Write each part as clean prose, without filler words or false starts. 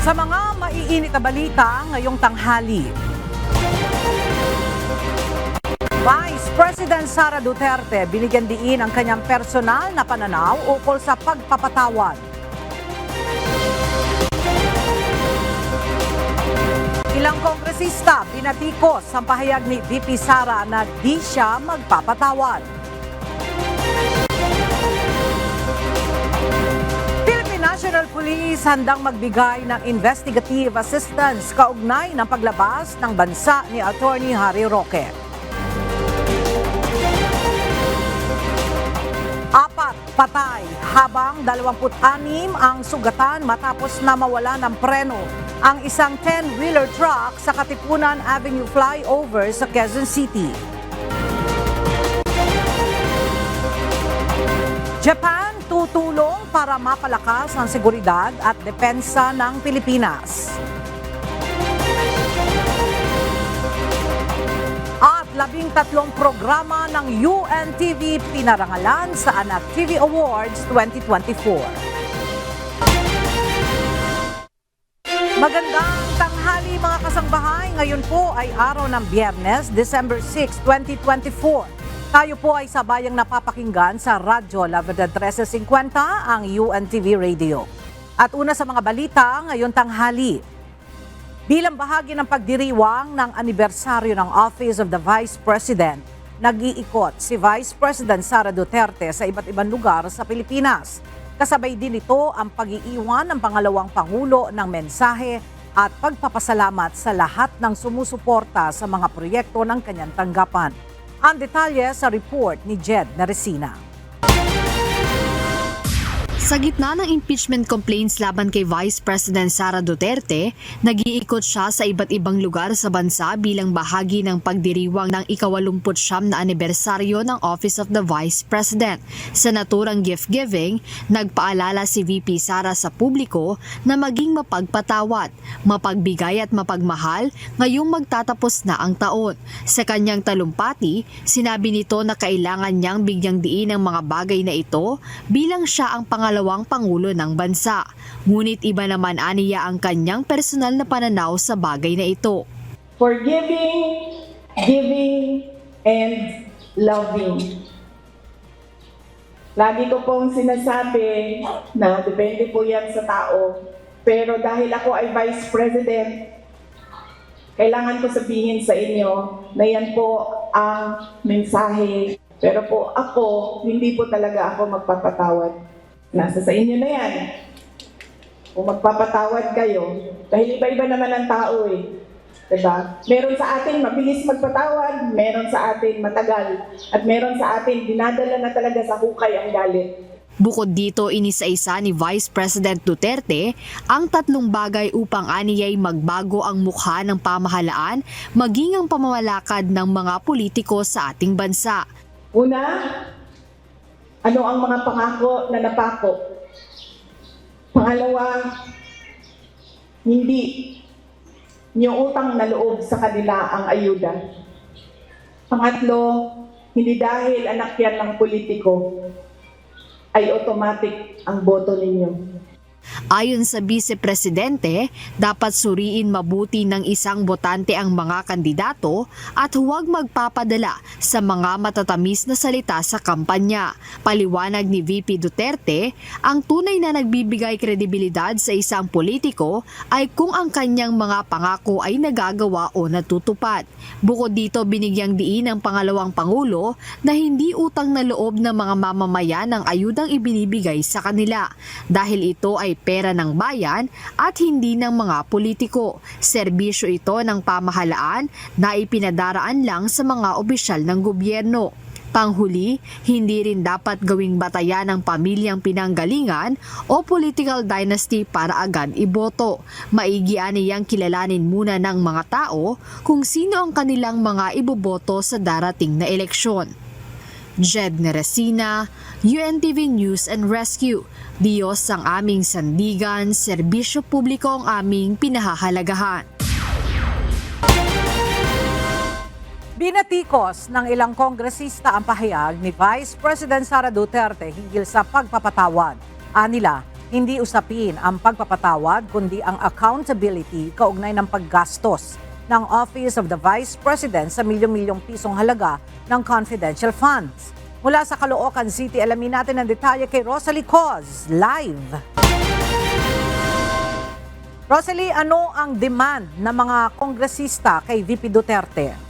Sa mga maiinit na balita ngayong tanghali, Vice President Sara Duterte binigyan diin ang kanyang personal na pananaw ukol sa pagpapatawad. Ilang kongresista binatikos ang pahayag ni VP Sara na di siya magpapatawad. Philippine National Police handang magbigay ng investigative assistance kaugnay ng paglabas ng bansa ni Attorney Harry Roque. 4 patay habang 26 ang sugatan matapos na mawala ng preno ang isang 10-wheeler truck sa Katipunan Avenue flyover sa Quezon City. Japan tutulong para mapalakas ang seguridad at depensa ng Pilipinas. At 13 programa ng UNTV pinarangalan sa Anak TV Awards 2024. Magandang tanghali mga kasangbahay. Ngayon po ay araw ng Biyernes, December 6, 2024. Tayo po ay sabayang napapakinggan sa Radyo La Verdad 1350, ang UNTV Radio. At una sa mga balita ngayon tanghali. Bilang bahagi ng pagdiriwang ng anibersaryo ng Office of the Vice President, nag-iikot si Vice President Sara Duterte sa iba't ibang lugar sa Pilipinas. Kasabay din ito ang pag-iiwan ng pangalawang Pangulo ng mensahe at pagpapasalamat sa lahat ng sumusuporta sa mga proyekto ng kanyang tanggapan. Ang detalye sa report ni Jed Naresina. Sa gitna ng impeachment complaints laban kay Vice President Sara Duterte, nag-iikot siya sa iba't ibang lugar sa bansa bilang bahagi ng pagdiriwang ng ika-89 na anibersaryo ng Office of the Vice President. Sa naturang gift-giving, nagpaalala si VP Sara sa publiko na maging mapagpatawad, mapagbigay at mapagmahal ngayong magtatapos na ang taon. Sa kanyang talumpati, sinabi nito na kailangan niyang bigyang diin ang mga bagay na ito bilang siya ang pangalawang Pangulo ng bansa. Ngunit iba naman aniya ang kanyang personal na pananaw sa bagay na ito. Forgiving, giving, and loving. Lagi ko pong sinasabi na depende po yan sa tao. Pero dahil ako ay Vice President, kailangan ko sabihin sa inyo na yan po ang mensahe. Pero po ako, hindi po talaga ako magpapatawad. Nasa sa inyo na yan. Kung magpapatawad kayo, dahil iba-iba naman ang tao eh. Diba? Meron sa atin mabilis magpatawad, meron sa atin matagal, at meron sa atin dinadala na talaga sa hukay ang galit. Bukod dito, inisa-isa ni Vice President Duterte ang 3 bagay upang aniyay magbago ang mukha ng pamahalaan, maging ang pamamalakad ng mga politiko sa ating bansa. Una, ano ang mga pangako na napako? Pangalawa, hindi niyo utang na loob sa kanila ang ayuda. Pangatlo, hindi dahil anak yan ng politiko, ay automatic ang boto ninyo. Ayon sa Vice Presidente, dapat suriin mabuti ng isang botante ang mga kandidato at huwag magpapadala sa mga matatamis na salita sa kampanya. Paliwanag ni VP Duterte, ang tunay na nagbibigay kredibilidad sa isang politiko ay kung ang kanyang mga pangako ay nagagawa o natutupad. Bukod dito, binigyang diin ng pangalawang Pangulo na hindi utang na loob ng mga mamamayan ang ayudang ibinibigay sa kanila dahil ito ay pera ng bayan at hindi ng mga politiko. Serbisyo ito ng pamahalaan na ipinadaraan lang sa mga opisyal ng gobyerno. Panghuli, hindi rin dapat gawing batayan ng pamilyang pinanggalingan o political dynasty para agad iboto. Maigi niyang kilalanin muna ng mga tao kung sino ang kanilang mga iboboto sa darating na eleksyon. Jed Naresina, UNTV News and Rescue. Diyos ang aming sandigan, serbisyo publiko ang aming pinahahalagahan. Binatikos ng ilang kongresista ang pahayag ni Vice President Sara Duterte hinggil sa pagpapatawad. Anila, Hindi usapin ang pagpapatawad kundi ang accountability kaugnay ng paggastos ng Office of the Vice President sa milyong-milyong pisong halaga ng confidential funds. Mula sa Caloocan City, alamin natin ang detalye kay Rosalie Coz, live. Rosalie, ano ang demand ng mga kongresista kay VP Duterte?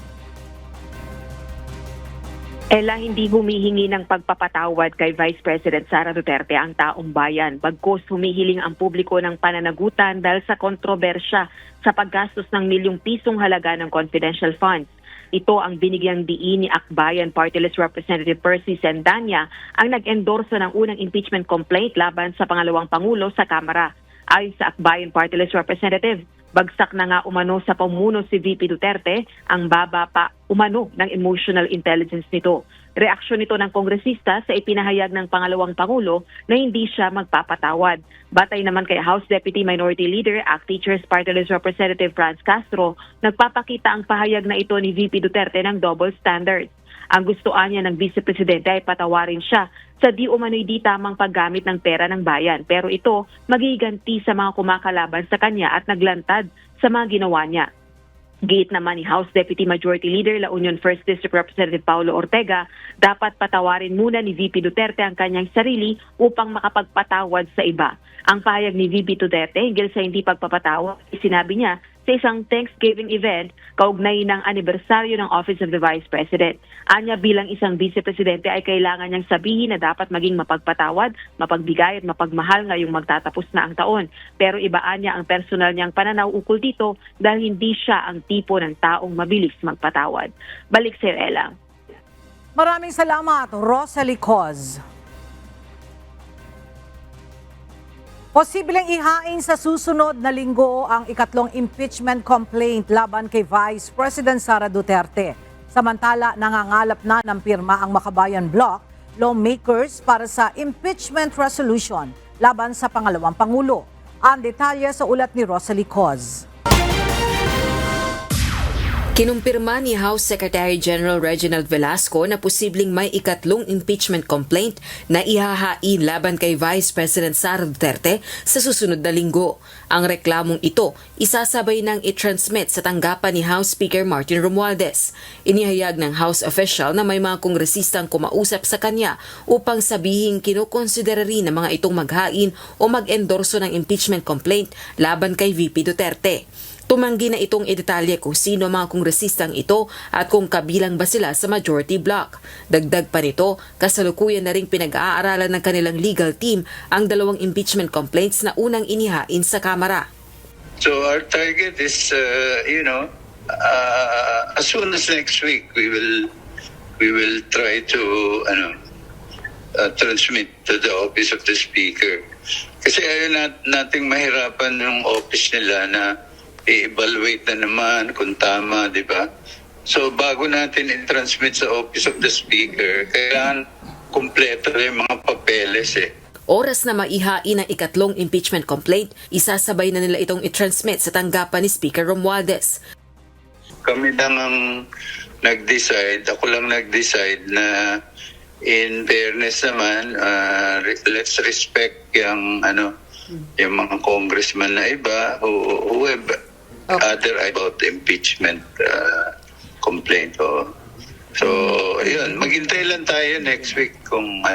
Ella, hindi humihingi ng pagpapatawad kay Vice President Sara Duterte ang taong bayan. Bagkus humihiling ang publiko ng pananagutan dahil sa kontrobersya sa paggastos ng milyong pisong halaga ng confidential funds. Ito ang binigyang diin ni Akbayan Party List Representative Percy Sendanya ang nag-endorso ng unang impeachment complaint laban sa pangalawang Pangulo sa Kamara. Ayon sa Akbayan Party List Representative, bagsak na nga umano sa pamuno si VP Duterte ang baba pa umano ng emotional intelligence nito. Reaksyon nito ng kongresista sa ipinahayag ng pangalawang Pangulo na hindi siya magpapatawad. Batay naman kay House Deputy Minority Leader, ACT Teachers Party List Representative Franz Castro, nagpapakita ang pahayag na ito ni VP Duterte ng double standards. Ang gustoan niya ng Vice Presidente ay patawarin siya sa di umano'y di tamang paggamit ng pera ng bayan. Pero ito magiganti sa mga kumakalaban sa kanya at naglantad sa mga ginawa niya. Giit naman ni House Deputy Majority Leader La Union 1st District Representative Paulo Ortega, dapat patawarin muna ni VP Duterte ang kanyang sarili upang makapagpatawad sa iba. Ang pahayag ni VP Duterte hinggil sa hindi pagpapatawad, sinabi niya sa isang Thanksgiving event kaugnay ng anibersaryo ng Office of the Vice President. Anya bilang isang Vice Presidente ay kailangan niyang sabihin na dapat maging mapagpatawad, mapagbigay at mapagmahal ngayong magtatapos na ang taon. Pero ibaan niya ang personal niyang pananaw ukol dito dahil hindi siya ang tipo ng taong mabilis magpatawad. Balik sa iyo, Ella. Maraming salamat, Rosalie Coz. Posibleng ihain sa susunod na linggo ang ikatlong impeachment complaint laban kay Vice President Sara Duterte. Samantala, nangangalap na ng pirma ang Makabayan Bloc lawmakers para sa impeachment resolution laban sa pangalawang Pangulo. Ang detalye sa ulat ni Rosalie Coz. Kinumpirma ni House Secretary General Reginald Velasco na posibleng may ikatlong impeachment complaint na ihahain laban kay Vice President Sara Duterte sa susunod na linggo. Ang reklamong ito isasabay ng i-transmit sa tanggapan ni House Speaker Martin Romualdez. Inihayag ng House official na may mga kongresistang kumausap sa kanya upang sabihing kinukonsidera rin ng mga itong maghain o mag-endorso ng impeachment complaint laban kay VP Duterte. Tumanggi na itong idetalye kung sino mga kongresistang ito at kung kabilang ba sila sa majority bloc. Dagdag pa nito, kasalukuyan na ring pinag-aaralan ng kanilang legal team ang dalawang impeachment complaints na unang inihain sa Kamara. So our target is, as soon as next week, we will try to transmit to the office of the Speaker. Kasi ayaw nating mahirapan yung office nila na i-evaluate na naman kung tama, di ba? So bago natin i-transmit sa Office of the Speaker, kailangan kumpleto yung mga papeles Oras na maihain ang ikatlong impeachment complaint, isasabay na nila itong i-transmit sa tanggapan ni Speaker Romualdez. Kami lang ang nag-decide, ako lang nag-decide na in fairness naman, let's respect yung mga congressman na iba who have other about the impeachment complaint. So, yun, maghintay lang tayo next week kung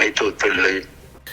itutuloy.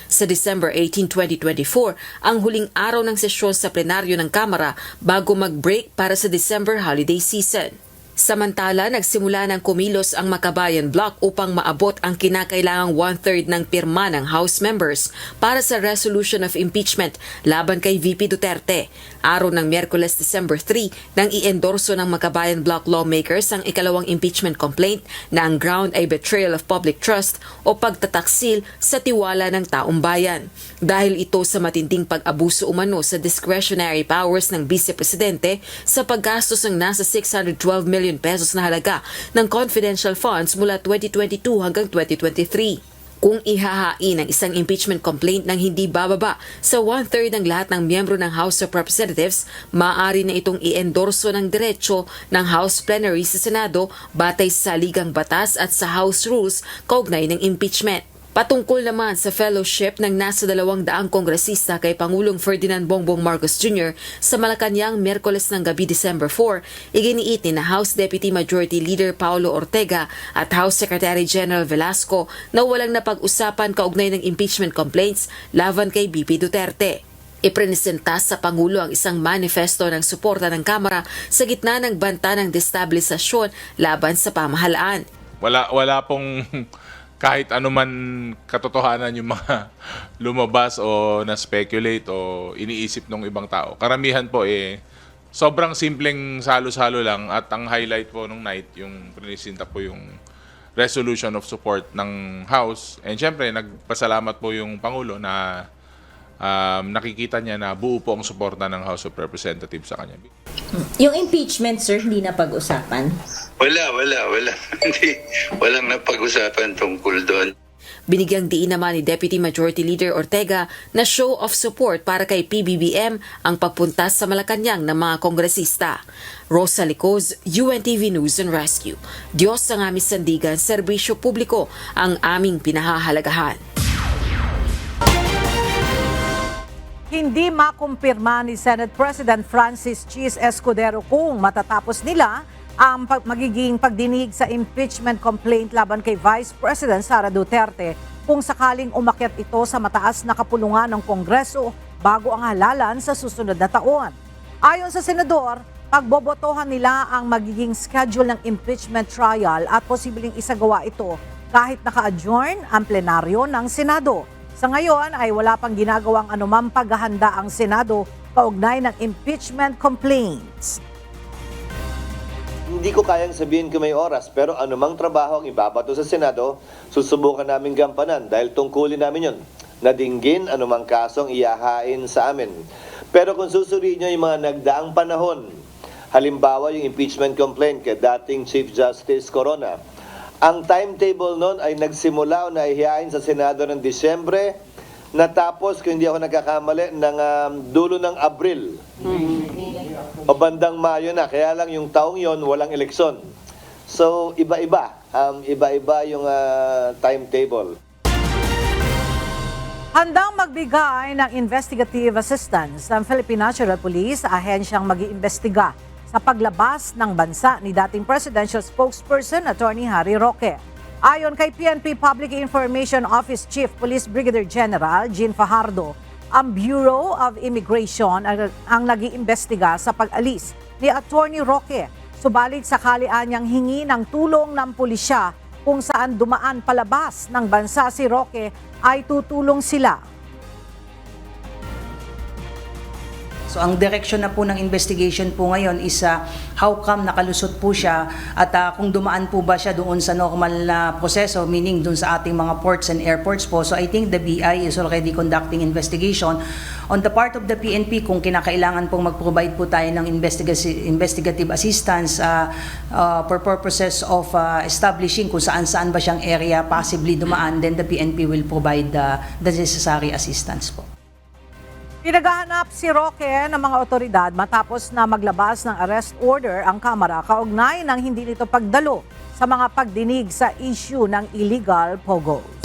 Sa December 18, 2024, ang huling araw ng sesyon sa plenaryo ng Kamara bago mag-break para sa December holiday season. Samantala, nagsimula ng kumilos ang Makabayan Bloc upang maabot ang kinakailangang 1/3 ng pirma ng House members para sa resolution of impeachment laban kay VP Duterte. Araw ng Miyerkules, December 3, nang i-endorso ng Makabayan Bloc lawmakers ang ikalawang impeachment complaint na ang ground ay betrayal of public trust o pagtataksil sa tiwala ng taong bayan. Dahil ito sa matinding pag-abuso umano sa discretionary powers ng Vice Presidente sa paggastos ng nasa 612 million pesos na halaga ng confidential funds mula 2022 hanggang 2023. Kung ihahain ang isang impeachment complaint ng hindi bababa sa 1/3 ng lahat ng miyembro ng House of Representatives, maaari na itong i-endorso ng diretsyo ng House Plenary sa Senado batay sa saligang batas at sa House Rules kaugnay ng impeachment. Patungkol naman sa fellowship ng nasa 200 kongresista kay Pangulong Ferdinand Bongbong Marcos Jr. sa Malacanang Miyerkules ng gabi December 4, iginiit ni na House Deputy Majority Leader Paulo Ortega at House Secretary General Velasco na walang napag-usapan kaugnay ng impeachment complaints laban kay BP Duterte. Iprenesenta sa Pangulo ang isang manifesto ng suporta ng Kamara sa gitna ng banta ng destabilisasyon laban sa pamahalaan. Wala pong kahit anuman katotohanan yung mga lumabas o na-speculate o iniisip ng ibang tao. Karamihan po sobrang simpleng salo-salo lang at ang highlight po nung night yung prinisinta po yung resolution of support ng House. And syempre, nagpasalamat po yung Pangulo na nakikita niya na buo po ang suporta ng House of Representatives sa kanya. Yung impeachment, sir, hindi na pag-usapan? Wala. Hindi, walang napag-usapan tungkol doon. Binigyang diin naman ni Deputy Majority Leader Ortega na show of support para kay PBBM ang pagpunta sa Malacanang ng mga kongresista. Rosa Licoz, UNTV News and Rescue. Diyos ang aming sandigan, serbisyo publiko ang aming pinahahalagahan. Hindi makumpirma ni Senate President Francis Chis Escudero kung matatapos nila ang magiging pagdinig sa impeachment complaint laban kay Vice President Sara Duterte kung sakaling umakyat ito sa mataas na kapulungan ng Kongreso bago ang halalan sa susunod na taon. Ayon sa senador, pagbobotohan nila ang magiging schedule ng impeachment trial at posibleng isagawa ito kahit naka-adjourn ang plenaryo ng Senado. Sa ngayon ay wala pang ginagawang anumang paghahanda ang Senado kaugnay ng impeachment complaints. Hindi ko kayang sabihin kung may oras, pero anumang trabaho ang ibabato sa Senado, susubukan namin gampanan dahil tungkulin namin yon. Nadinggin anumang kasong iyahain sa amin. Pero kung susuriin nyo yung mga nagdaang panahon, halimbawa yung impeachment complaint kay dating Chief Justice Corona, ang timetable noon ay nagsimula o naihiyain sa Senado ng Disyembre, natapos, kung hindi ako nagkakamali, ng dulo ng Abril. O bandang Mayo na, kaya lang yung taong yon walang eleksyon. So, iba-iba. Iba-iba yung timetable. Handang magbigay ng investigative assistance ng Philippine National Police sa ahensyang mag-iimbestiga sa paglabas ng bansa ni dating Presidential Spokesperson Attorney Harry Roque. Ayon kay PNP Public Information Office Chief Police Brigadier General Jean Fajardo, ang Bureau of Immigration ang nag-iimbestiga sa pag-alis ni Attorney Roque. Subalit sakali anyang hingi ng tulong ng pulisya kung saan dumaan palabas ng bansa si Roque ay tutulong sila. So ang direction na po ng investigation po ngayon is how come nakalusot po siya at kung dumaan po ba siya doon sa normal na proseso, meaning doon sa ating mga ports and airports po. So I think the BI is already conducting investigation. On the part of the PNP, kung kinakailangan pong mag-provide po tayo ng investigative assistance for purposes of establishing kung saan-saan ba siyang area possibly dumaan, then the PNP will provide the necessary assistance po. Pinaghahanap si Roque ng mga otoridad matapos na maglabas ng arrest order ang Kamara kaugnay ng hindi nito pagdalo sa mga pagdinig sa issue ng illegal POGOs.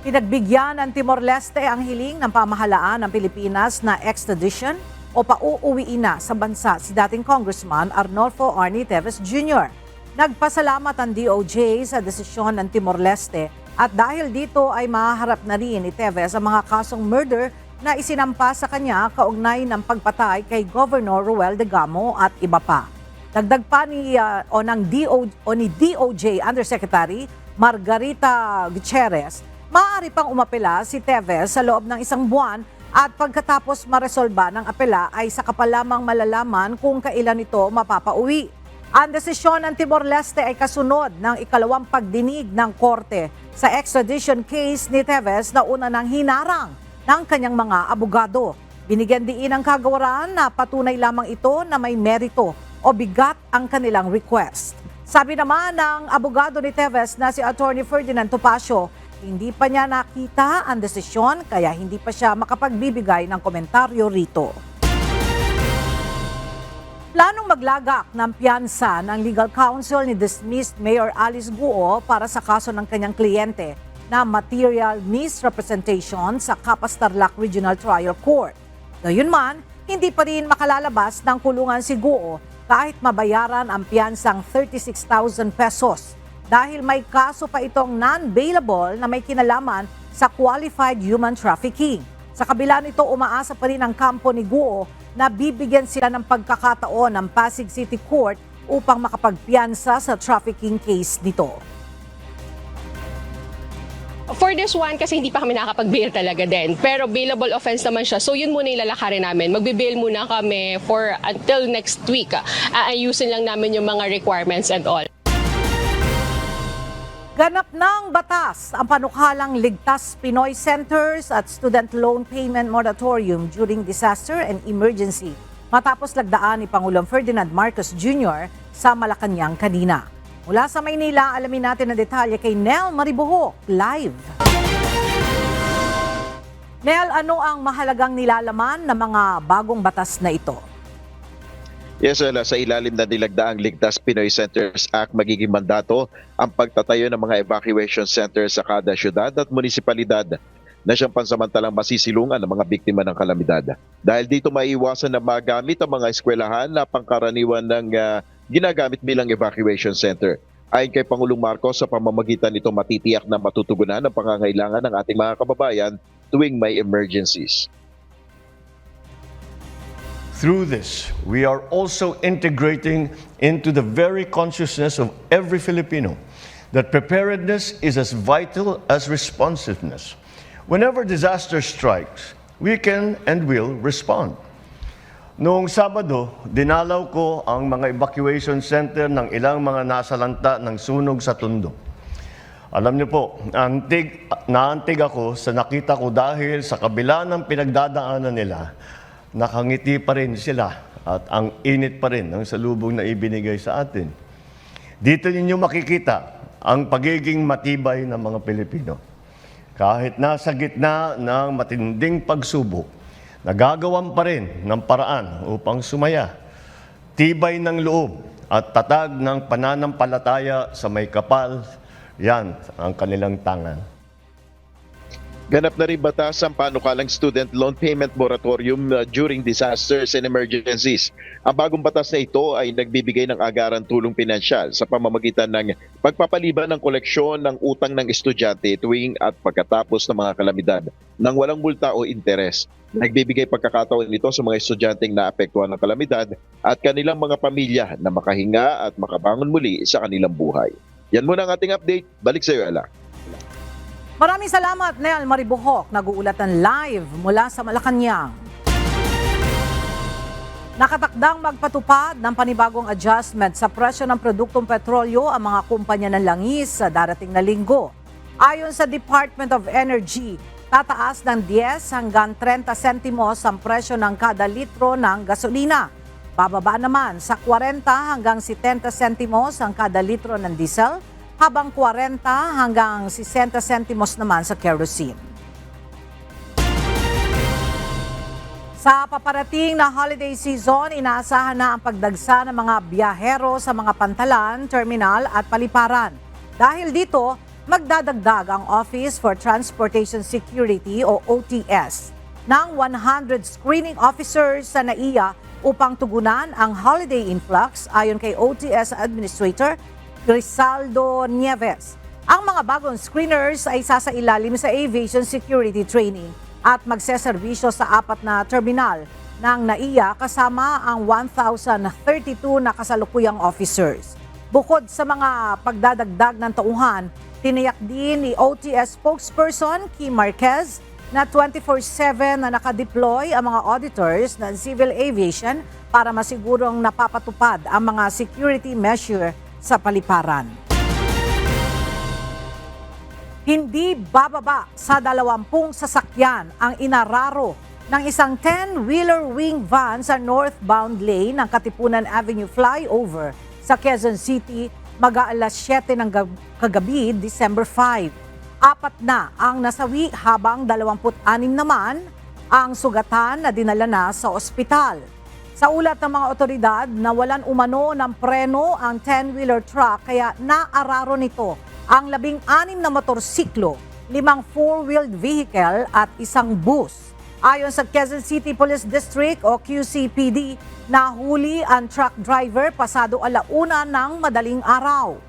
Pinagbigyan ng Timor-Leste ang hiling ng pamahalaan ng Pilipinas na extradition o pauuwiin na sa bansa si dating Congressman Arnolfo Arnie Teves Jr. Nagpasalamat ang DOJ sa desisyon ng Timor-Leste at dahil dito ay mahaharap na rin ni Teves ang mga kasong murder na isinampa sa kanya kaugnay ng pagpatay kay Governor Ruel de Gamo at iba pa. Dagdag pa ni DOJ Undersecretary Margarita Gutierrez, maaari pang umapela si Teves sa loob ng 1 buwan at pagkatapos maresolba ng apela ay saka pa lamang malalaman kung kailan ito mapapauwi. Ang desisyon ng Timor-Leste ay kasunod ng ikalawang pagdinig ng korte sa extradition case ni Teves na una ng hinarang ng kanyang mga abogado. Binigyan diin ng kagawaran na patunay lamang ito na may merito o bigat ang kanilang request. Sabi naman ng abogado ni Teves na si Attorney Ferdinand Topacio, hindi pa niya nakita ang desisyon kaya hindi pa siya makapagbibigay ng komentaryo rito. Planong maglagak ng piyansa ng legal counsel ni dismissed Mayor Alice Guo para sa kaso ng kanyang kliyente na material misrepresentation sa Capas Tarlac Regional Trial Court. Gayunman, hindi pa rin makalalabas ng kulungan si Guo kahit mabayaran ang piyansang 36,000 pesos dahil may kaso pa itong non-bailable na may kinalaman sa qualified human trafficking. Sa kabila nito, umaasa pa rin ang kampo ni Guo na bibigyan sila ng pagkakataon ng Pasig City Court upang makapagpiyansa sa trafficking case nito. For this one, kasi hindi pa kami nakakapag-bail talaga din. Pero bailable offense naman siya. So yun muna ilalakarin namin. Magbe-bail muna kami for until next week. Aayusin lang namin yung mga requirements and all. Ganap ng batas ang panukalang Ligtas Pinoy Centers at Student Loan Payment Moratorium during disaster and emergency matapos lagdaan ni Pangulong Ferdinand Marcos Jr. sa Malacanang kanina. Mula sa Maynila, alamin natin ang detalye kay Nel Maribuhok, live. Nel, ano ang mahalagang nilalaman ng mga bagong batas na ito? Yes, sa ilalim na nilagdaang Ligtas Pinoy Centers Act, magiging mandato ang pagtatayo ng mga evacuation centers sa kada syudad at munisipalidad na siyang pansamantalang masisilungan ng mga biktima ng kalamidad. Dahil dito maiiwasan na magamit ang mga eskwelahan na pangkaraniwan ng ginagamit bilang evacuation center. Ayon kay Pangulong Marcos, sa pamamagitan nito matitiyak na matutugunan ang pangangailangan ng ating mga kababayan tuwing may emergencies. Through this, we are also integrating into the very consciousness of every Filipino that preparedness is as vital as responsiveness. Whenever disaster strikes, we can and will respond. Noong Sabado, dinalaw ko ang mga evacuation center ng ilang mga nasalanta ng sunog sa Tondo. Alam niyo po, naantig ako sa nakita ko dahil sa kabila ng pinagdadaanan nila, nakangiti pa rin sila at ang init pa rin ng salubong na ibinigay sa atin. Dito ninyo makikita ang pagiging matibay ng mga Pilipino. Kahit nasa gitna ng matinding pagsubok, nagagawan pa rin ng paraan upang sumaya. Tibay ng loob at tatag ng pananampalataya sa may kapal, yan ang kanilang tangan. Ganap na rin batas ang panukalang Student Loan Payment Moratorium during disasters and emergencies. Ang bagong batas na ito ay nagbibigay ng agaran tulong pinansyal sa pamamagitan ng pagpapaliban ng koleksyon ng utang ng estudyante tuwing at pagkatapos ng mga kalamidad nang walang multa o interes. Nagbibigay pagkakataon nito sa mga estudyanteng naapektuhan ng kalamidad at kanilang mga pamilya na makahinga at makabangon muli sa kanilang buhay. Yan muna ang ating update. Balik sa iyo, Ala. Maraming salamat, Nel Maribuhok. Nag-uulatan live mula sa Malacanang. Nakatakdang magpatupad ng panibagong adjustment sa presyo ng produktong petrolyo ang mga kumpanya ng langis sa darating na linggo. Ayon sa Department of Energy, tataas ng 10 hanggang 30 sentimos ang presyo ng kada litro ng gasolina. Bababa naman sa 40 hanggang 70 sentimos ang kada litro ng diesel, habang 40 hanggang 60 sentimos naman sa kerosene. Sa paparating na holiday season, inaasahan na ang pagdagsa ng mga biyahero sa mga pantalan, terminal at paliparan. Dahil dito, magdadagdag ang Office for Transportation Security o OTS ng 100 screening officers sa NAIA upang tugunan ang holiday influx ayon kay OTS Administrator Grisaldo Nieves. Ang mga bagong screeners ay sasailalim sa aviation security training at magseserbisyo sa 4 na terminal ng NAIA kasama ang 1,032 na kasalukuyang officers. Bukod sa mga pagdadagdag ng tauhan, tiniyak din ni OTS spokesperson Kim Marquez na 24/7 na nakadeploy ang mga auditors ng civil aviation para masigurong napapatupad ang mga security measure sa paliparan. Hindi bababa sa 20 sasakyan ang inararo ng isang 10-wheeler wing van sa northbound lane ng Katipunan Avenue flyover sa Quezon City mag-aalas 7 ng kagabi, December 5. 4 na ang nasawi habang 26 naman ang sugatan na dinala na sa ospital. Sa ulat ng mga otoridad, nawalan umano ng preno ang 10-wheeler truck kaya naararo nito ang 16 na motorsiklo, 5 4-wheeled vehicle at isang bus. Ayon sa Quezon City Police District o QCPD, nahuli ang truck driver pasado 1:00 ng madaling araw.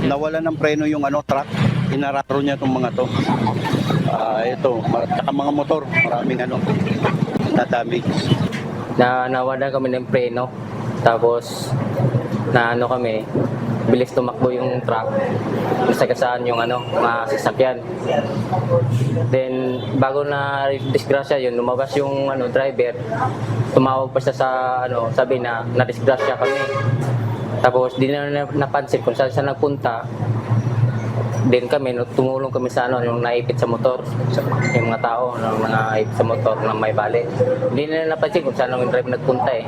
Nawala ng preno yung truck, inararo niya itong mga to. Saka mga motor, maraming na-damage. Nawala kami ng preno, tapos kami, bilis tumakbo yung truck, nasagasaan yung mga sasakyan. Then bago na disgrasya yun, lumabas yung driver, tumawag pa siya sabi na na-disgrasya kami. Tapos di na napansin kung saan siya nagpunta. Then kami, tumulong kami sa yung naipit sa motor, yung mga tao na naipit sa motor na may bali. Hindi na napansin kung saan yung driver nagpunta eh.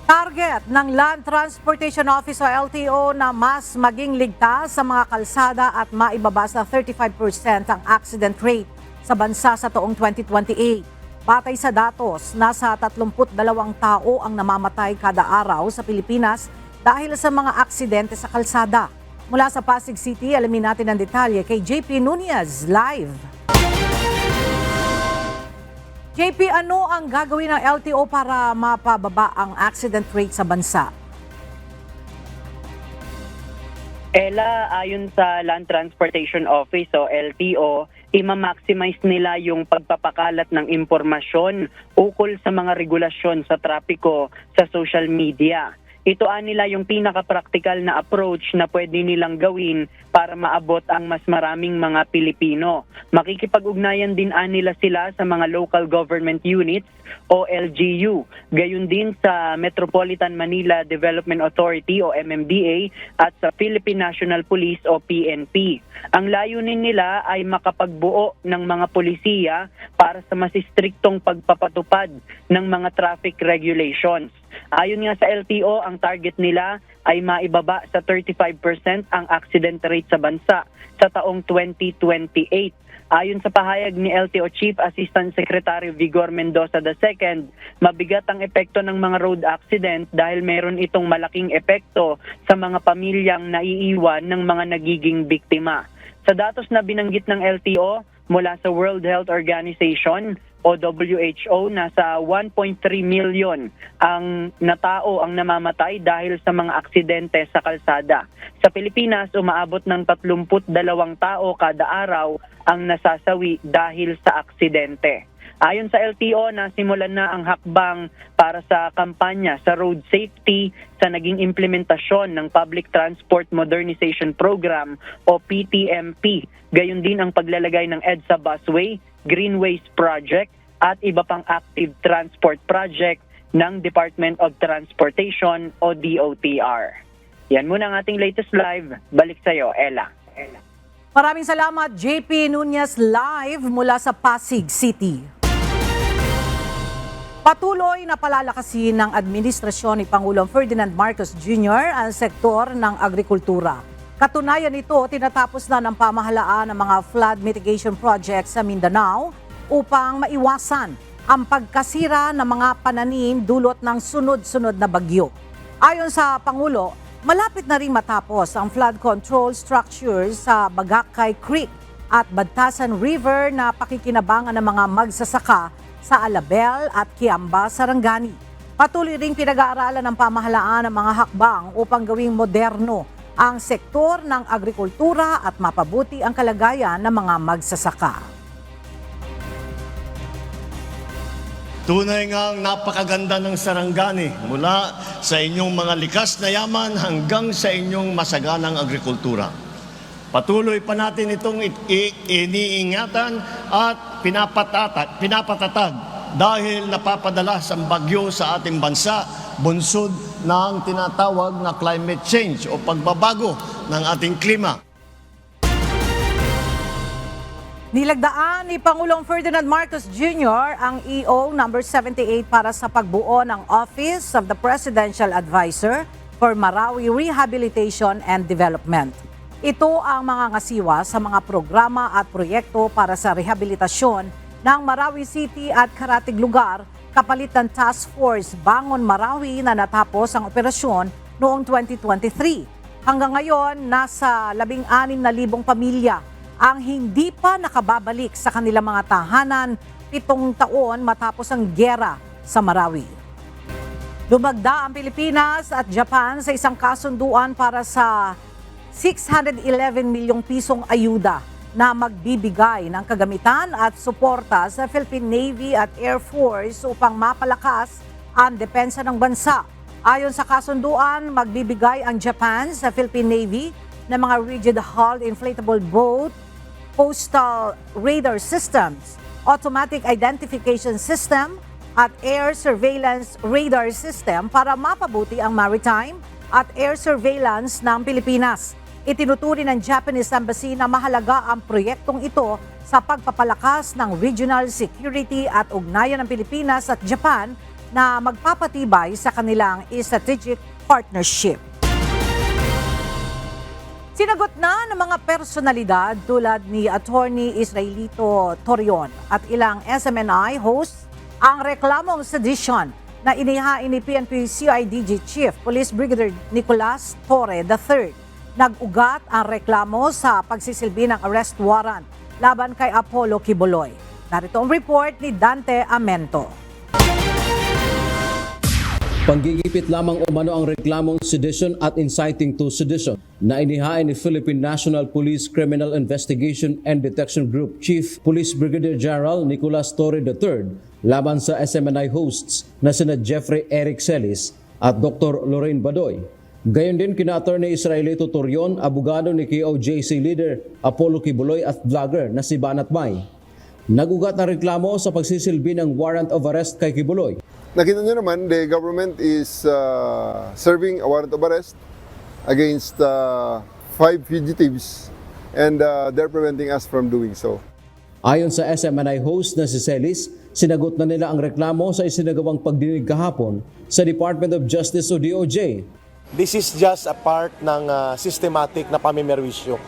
Target ng Land Transportation Office o LTO na mas maging ligtas sa mga kalsada at maibaba sa 35% ang accident rate sa bansa sa taong 2028. Batay sa datos, nasa 32 tao ang namamatay kada araw sa Pilipinas dahil sa mga aksidente sa kalsada. Mula sa Pasig City, alamin natin ang detalye kay JP Nunez live. JP, ano ang gagawin ng LTO para mapababa ang accident rate sa bansa? Ella, ayon sa Land Transportation Office o LTO, ima-maximize nila yung pagpapakalat ng impormasyon ukol sa mga regulasyon sa trapiko sa social media. Ito nila yung pinaka-practical na approach na pwede nilang gawin para maabot ang mas maraming mga Pilipino. Makikipag-ugnayan din nila sila sa mga local government units o LGU. Gayon din sa Metropolitan Manila Development Authority o MMDA at sa Philippine National Police o PNP. Ang layunin nila ay makapagbuo ng mga polisiya para sa mas striktong pagpapatupad ng mga traffic regulations. Ayon nga sa LTO, ang target nila ay maibaba sa 35% ang accident rate sa bansa sa taong 2028. Ayon sa pahayag ni LTO Chief Assistant Secretary Vigor Mendoza II, mabigat ang epekto ng mga road accident dahil meron itong malaking epekto sa mga pamilyang naiiwan ng mga nagiging biktima. Sa datos na binanggit ng LTO mula sa World Health Organization o WHO, nasa 1.3 million ang natao ang namamatay dahil sa mga aksidente sa kalsada. Sa Pilipinas, umaabot ng 32 tao kada araw ang nasasawi dahil sa aksidente. Ayon sa LTO, nasimulan na ang hakbang para sa kampanya sa road safety sa naging implementasyon ng Public Transport Modernization Program o PTMP. Gayon din ang paglalagay ng EDSA Busway, Greenways Project at iba pang active transport project ng Department of Transportation o DOTR. Yan muna ang ating latest live. Balik sa'yo, Ella. Maraming salamat, JP Nunez live mula sa Pasig City. Patuloy na palalakasin ng administrasyon ni Pangulong Ferdinand Marcos Jr. ang sektor ng agrikultura. Katunayan nito, tinatapos na ng pamahalaan ang mga flood mitigation projects sa Mindanao upang maiwasan ang pagkasira ng mga pananim dulot ng sunod-sunod na bagyo. Ayon sa Pangulo, malapit na rin matapos ang flood control structures sa Bagakay Creek at Badtasan River na pakikinabangan ng mga magsasaka sa Alabel at Kiamba, Sarangani. Patuloy ring pinag-aaralan ng pamahalaan ang mga hakbang upang gawing moderno ang sektor ng agrikultura at mapabuti ang kalagayan ng mga magsasaka. Tunay ngang napakaganda ng Sarangani mula sa inyong mga likas na yaman hanggang sa inyong masaganang agrikultura. Patuloy pa natin itong iniingatan at pinapatatag dahil napapadalas ang bagyo sa ating bansa, bunsod ng tinatawag na climate change o pagbabago ng ating klima. Nilagdaan ni Pangulong Ferdinand Marcos Jr. ang EO number 78 para sa pagbuo ng Office of the Presidential Advisor for Marawi Rehabilitation and Development. Ito ang mga ngasiwa sa mga programa at proyekto para sa rehabilitasyon ng Marawi City at karatig lugar kapalit ng Task Force Bangon Marawi na natapos ang operasyon noong 2023. Hanggang ngayon, nasa 16,000 pamilya ang hindi pa nakababalik sa kanilang mga tahanan 7 taon matapos ang gyera sa Marawi. Lumagda ang Pilipinas at Japan sa isang kasunduan para sa 611 milyong pisong ayuda na magbibigay ng kagamitan at suporta sa Philippine Navy at Air Force upang mapalakas ang depensa ng bansa. Ayon sa kasunduan, magbibigay ang Japan sa Philippine Navy ng mga rigid-hulled inflatable boat, coastal radar systems, automatic identification system at air surveillance radar system para mapabuti ang maritime at air surveillance ng Pilipinas. Itinuturing ng Japanese Embassy na mahalaga ang proyektong ito sa pagpapalakas ng regional security at ugnayan ng Pilipinas at Japan na magpapatibay sa kanilang strategic partnership. Sinagot na ng mga personalidad tulad ni Attorney Israelito Torion at ilang SMNI hosts ang reklamong sedition na inihain ni PNP CIDG Chief Police Brigadier Nicolas Torre III. Nag-ugat ang reklamo sa pagsisilbi ng arrest warrant laban kay Apollo Kibuloy. Narito ang report ni Dante Amento. Panggigipit lamang umano ang reklamong sedition at inciting to sedition na inihain ni Philippine National Police Criminal Investigation and Detection Group Chief Police Brigadier General Nicolas Torre III laban sa SMNI hosts na sina Jeffrey Eric Celis at Dr. Lorraine Badoy. Gayon din kina Attorney Israelito Torion, abogado ni KOJC leader Apollo Kibuloy at vlogger na si Banat May. Nagugat ang reklamo sa pagsisilbi ng warrant of arrest kay Kibuloy. Nakita nyo naman, the government is serving a warrant of arrest against 5 fugitives and they're preventing us from doing so. Ayon sa SMNI host na si Celis, sinagot na nila ang reklamo sa isinagawang pagdinig kahapon sa Department of Justice o DOJ. This is just a part ng systematic na pamimerwisyo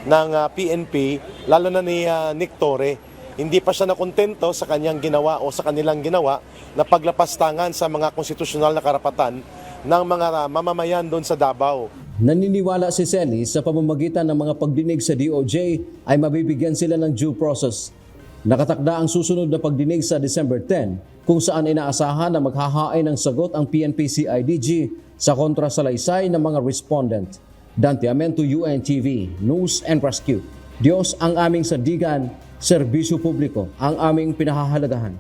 ng PNP, lalo na ni Nick Torre. Hindi pa siya nakontento sa kanyang ginawa o sa kanilang ginawa na paglapastangan sa mga konstitusyonal na karapatan ng mga mamamayan doon sa Davao. Naniniwala si Celis sa pamamagitan ng mga pagdinig sa DOJ ay mabibigyan sila ng due process. Nakatakda ang susunod na pagdinig sa December 10 kung saan inaasahan na maghahain ng sagot ang PNP-CIDG sa kontrasalaysay ng mga respondent. Dante Amento, UNTV, News and Rescue. Diyos ang aming sandigan, serbisyo publiko ang aming pinahahalagahan.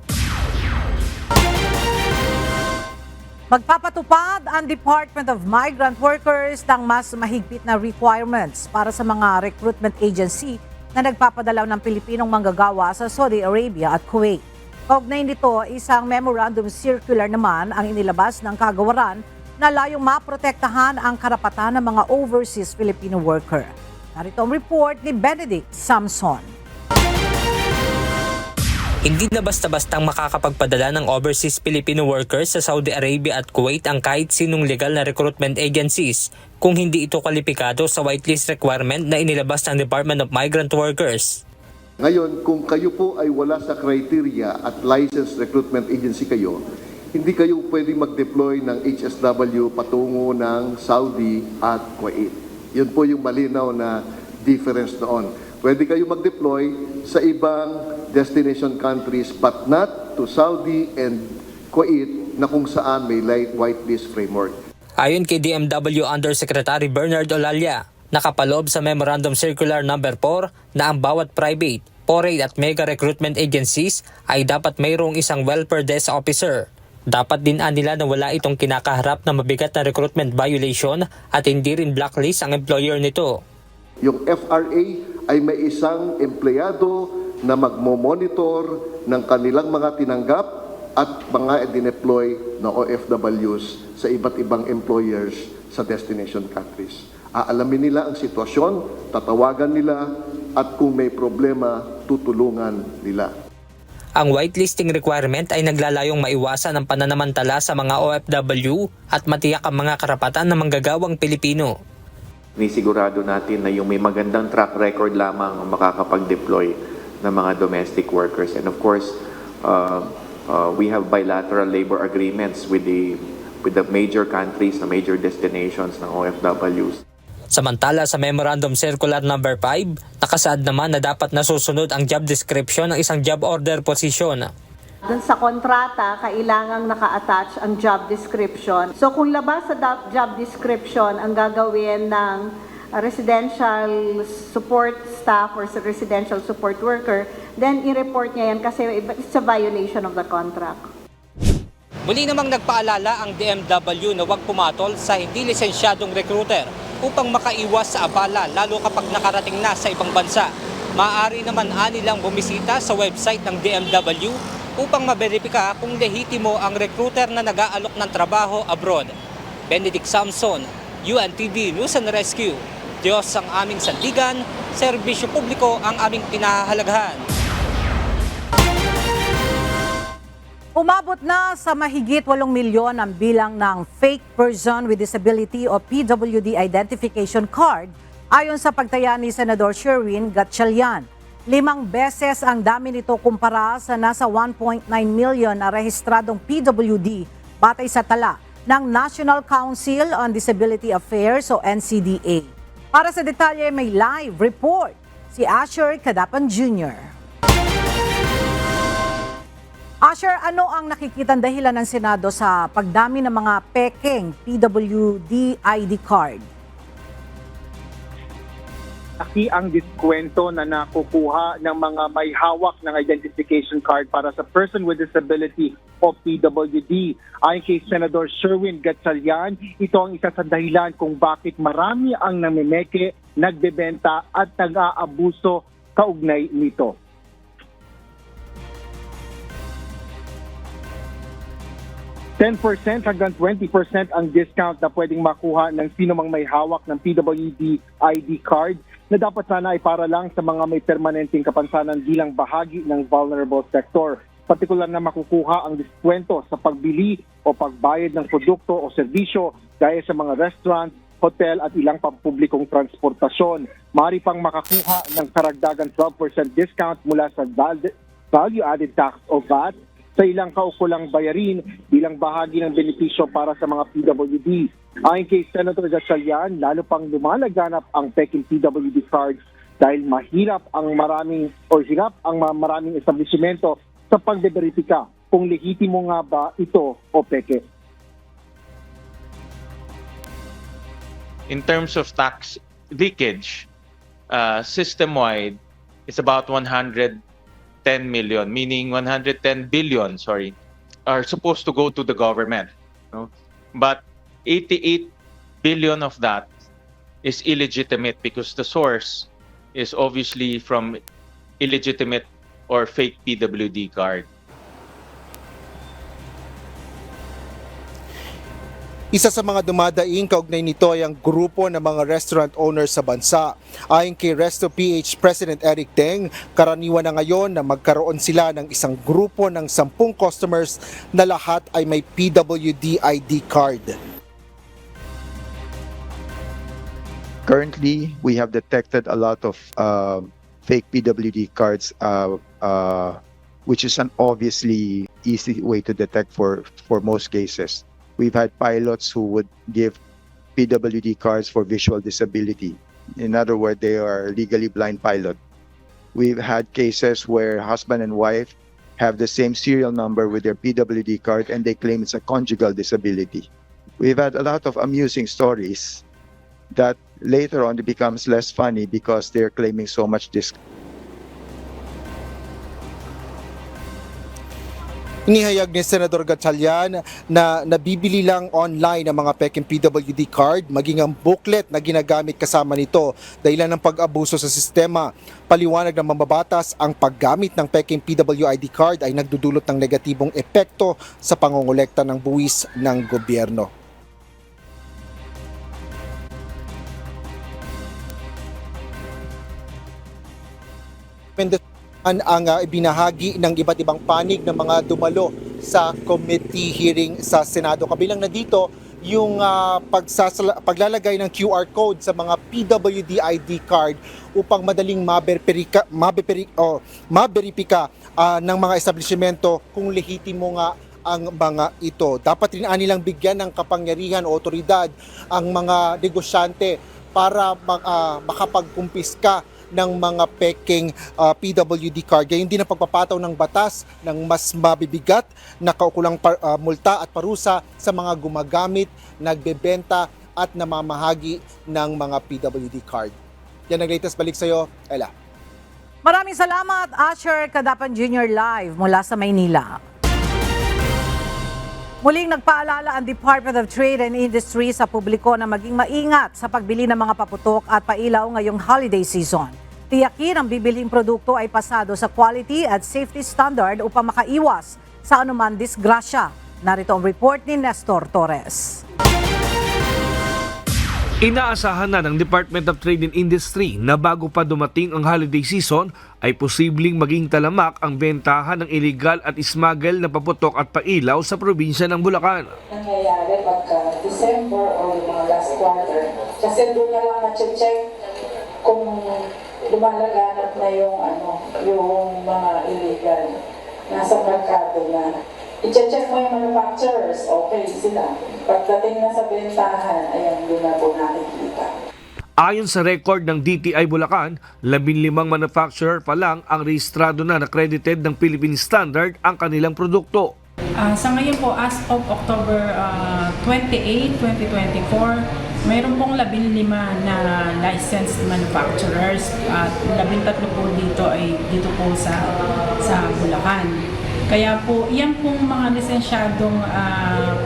Magpapatupad ang Department of Migrant Workers ng mas mahigpit na requirements para sa mga recruitment agency na nagpapadalaw ng Pilipinong manggagawa sa Saudi Arabia at Kuwait. Kaugnay nito, isang memorandum circular naman ang inilabas ng kagawaran na layong maprotektahan ang karapatan ng mga overseas Filipino worker. Narito ang report ni Benedict Samson. Hindi na basta-bastang makakapagpadala ng overseas Filipino workers sa Saudi Arabia at Kuwait ang kahit sinong legal na recruitment agencies kung hindi ito kwalipikado sa whitelist requirement na inilabas ng Department of Migrant Workers. Ngayon, kung kayo po ay wala sa criteria at licensed recruitment agency kayo, hindi kayo pwede mag-deploy ng HSW patungo ng Saudi at Kuwait. Yun po yung malinaw na difference doon. Pwede kayo mag-deploy sa ibang destination countries but not to Saudi and Kuwait na kung saan may whitelist framework. Ayon kay DMW Undersecretary Bernard Olalia, nakapaloob sa Memorandum Circular No. 4 na ang bawat private, foreign at mega recruitment agencies ay dapat mayroong isang welfare desk officer. Dapat din nila na wala itong kinakaharap na mabigat na recruitment violation at hindi rin blacklist ang employer nito. Yung FRA ay may isang empleyado na magmo-monitor ng kanilang mga tinanggap at mga dineploy na OFWs sa iba't ibang employers sa destination countries. Aalamin nila ang sitwasyon, tatawagan nila at kung may problema, tutulungan nila. Ang whitelisting requirement ay naglalayong maiwasan ang pananamantala sa mga OFW at matiyak ang mga karapatan ng manggagawang Pilipino. Nisigurado natin na yung may magandang track record lamang ang makakapag-deploy ng mga domestic workers. And of course, we have bilateral labor agreements with the major countries, the major destinations ng OFWs. Samantala sa Memorandum Circular Number 5, nakasaad naman na dapat nasusunod ang job description ng isang job order posisyon. Dun sa kontrata, kailangang naka-attach ang job description. So kung labas sa job description ang gagawin ng residential support staff or residential support worker, then i-report niya yan kasi it's a violation of the contract. Muli namang nagpaalala ang DMW na huwag pumatol sa hindi lisensyadong recruiter upang makaiwas sa abala lalo kapag nakarating na sa ibang bansa. Maaari naman anilang bumisita sa website ng DMW upang maberipika kung lehitimo ang recruiter na nag-aalok ng trabaho abroad. Benedict Samson, UNTV News and Rescue. Diyos ang aming sandigan, serbisyo publiko ang aming pinahahalagahan. Umabot na sa mahigit 8 milyon ang bilang ng Fake Person with Disability o PWD Identification Card ayon sa pagtaya ni Senador Sherwin Gatchalian. 5 beses ang dami nito kumpara sa nasa 1.9 million na rehistradong PWD batay sa tala ng National Council on Disability Affairs o NCDA. Para sa detalye may live report si Asher Cadapan Jr. Asher, ano ang nakikitang dahilan ng Senado sa pagdami ng mga pekeng PWD ID card? Laki ang diskwento na nakukuha ng mga may hawak ng identification card para sa person with disability o PWD. Ayon kay Senator Sherwin Gatchalian, ito ang isa sa dahilan kung bakit marami ang namimeke, nagbebenta at nag-aabuso kaugnay nito. 10% hanggang 20% ang discount na pwedeng makuha ng sino mang may hawak ng PWD ID card na dapat sana ay para lang sa mga may permanenteng kapansanan bilang bahagi ng vulnerable sector. Partikular na makukuha ang diskwento sa pagbili o pagbayad ng produkto o serbisyo gaya sa mga restaurant, hotel at ilang pampublikong transportasyon. Maaari pang makakuha ng karagdagan 12% discount mula sa Value Added Tax o VAT sa ilang kaukulang bayarin bilang bahagi ng benepisyo para sa mga PWD. Ayon kay Senator Gatchalian, lalo pang lumalaganap ang peking PWD cards dahil hirap ang maraming establishmento sa pagbeberipika kung lehitimo nga ba ito o peke. In terms of tax leakage, system-wide, it's about 110 million, meaning 110 billion, are supposed to go to the government. No? But 88 billion of that is illegitimate because the source is obviously from illegitimate or fake PWD card. Isa sa mga dumadaing kaugnay nito ay ang grupo ng mga restaurant owners sa bansa. Ayon kay Resto PH President Eric Teng, karaniwan na ngayon na magkaroon sila ng isang grupo ng 10 customers na lahat ay may PWD ID card. Currently, we have detected a lot of fake PWD cards, which is an obviously easy way to detect for most cases. We've had pilots who would give PWD cards for visual disability. In other words, they are legally blind pilot. We've had cases where husband and wife have the same serial number with their PWD card and they claim it's a conjugal disability. We've had a lot of amusing stories that later on it becomes less funny because they're claiming so much discount. Inihayag ni Senador Gatchalian na nabibili lang online ang mga peking PWD card, maging ang booklet na ginagamit kasama nito dahilan ng pag-abuso sa sistema. Paliwanag ng mambabatas, ang paggamit ng peking PWD card ay nagdudulot ng negatibong epekto sa pangongolekta ng buwis ng gobyerno. Ang ibinahagi ng iba't ibang panig ng mga dumalo sa committee hearing sa Senado. Kabilang na dito yung paglalagay ng QR code sa mga PWD ID card upang madaling maberipika ng mga establishmento kung lehitimo nga ang mga ito. Dapat rin nilang bigyan ng kapangyarihan o otoridad ang mga negosyante para makapagkumpiska ng mga peking PWD card. Gayon din ang pagpapataw ng batas ng mas mabibigat na kaukulang multa at parusa sa mga gumagamit, nagbebenta at namamahagi ng mga PWD card. Yan ang latest. Balik sa'yo, Ella. Maraming salamat, Asher Kadapan Jr. live mula sa Maynila. Muling nagpaalala ang Department of Trade and Industry sa publiko na maging maingat sa pagbili ng mga paputok at pailaw ngayong holiday season. Tiyakin ang bibiling produkto ay pasado sa quality at safety standard upang makaiwas sa anuman disgrasya. Narito ang report ni Nestor Torres. Inaasahan na ng Department of Trade and Industry na bago pa dumating ang holiday season ay posibleng maging talamak ang bentahan ng illegal at smuggle na paputok at pailaw sa probinsya ng Bulacan. Nangyayari pagka December o mga last quarter kasi doon na lang na-check kung lumalaganap na yung mga illegal nasa merkado na. I-check mo yung manufacturers, okay sila. Pagdating na sa bentahan, ayan, doon na po nakikita. Ayon sa record ng DTI Bulacan, 15 manufacturer pa lang ang rehistrado na accredited ng Philippine Standard ang kanilang produkto. Sa ngayon po, as of October 28, 2024, mayroon pong 15 na licensed manufacturers at 13 po dito ay dito po sa Bulacan. Kaya po, yan pong mga lisensyadong